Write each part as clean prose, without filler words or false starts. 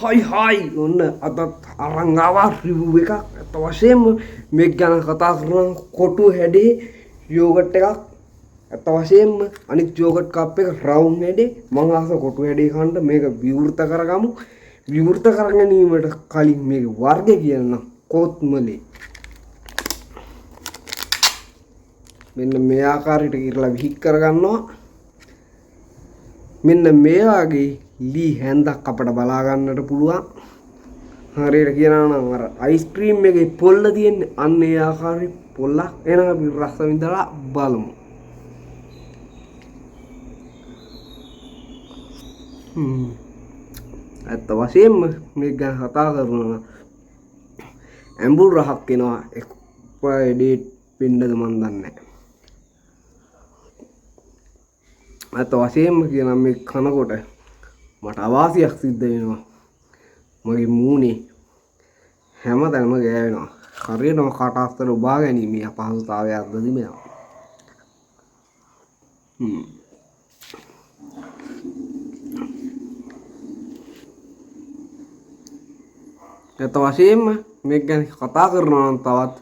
හයි ඔන්න අදත් අරන් ආවා රිවිව් එකක්. අත වශයෙන්ම මේක ගැන කතා කරන කොටු හැඩේ යෝගට් එකක්. අත වශයෙන්ම අනිත් යෝගට් කප් එක රවුන්ඩ් හැඩේ. මම ආස කොටු හැඩේ කන්න මේක විවෘත කරගමු. විවෘත කර ගැනීමට කලින් මේක වර්ගය කියන්න කොත්මලේ. මෙන්න මේ ආකාරයට ඉරලා විහික් කරගන්නවා. මෙන්න මේ වගේ ලී හැන්දක් අපිට බලා ගන්නට පුළුවන්. හරියට කියනවා නම් අර අයිස්ක්‍රීම් එකේ පොල්ල තියෙන්නේ අන්න ඒ ආකාරي පොල්ලක්. එහෙනම් අපි රස විඳලා බලමු. ඇත්ත වශයෙන්ම මේක ගැන කතා කරනවා ඇඹුල් රහක් එනවා. එක්පයි ඩේට් වෙන්නද මන් දන්නේ නැහැ. ඇත්ත වශයෙන්ම කියනවා මේ කනකොට මට අවාසියක් සිද්ධ වෙනවා. මගේ මූණේ හැමතැනම ගෑවෙනවා. හරියටම කට අස්තර උබා ගැනීමේ අපහසුතාවයක් දැනෙනවා. ඇත්ත වශයෙන්ම මේක ගැන කතා කරනවා නම් තවත්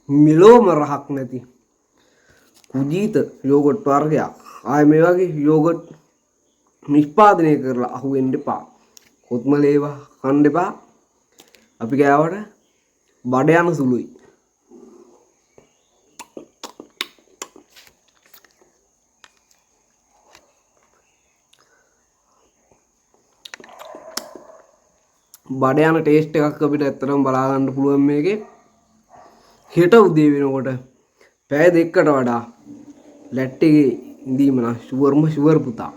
මිලෝම රහක් නැති කුජීත යෝගට් වර්ගයක්. ආය මේ වගේ යෝගට් නිෂ්පාදනය කරලා අහුවෙන්න එපා. කොත්මලේවා කන්න එපා. අපි ගෑවට බඩ යන සුළුයි. බඩ යන ටේස්ට් එකක් අපිට ඇත්තටම බලා ගන්න පුළුවන් මේකේ. හෙට උදේ වෙනකොට පැය දෙකකට වඩා ලැට් එකේ ඉඳීම නම් ෂුවර්ම ෂුවර් පුතා.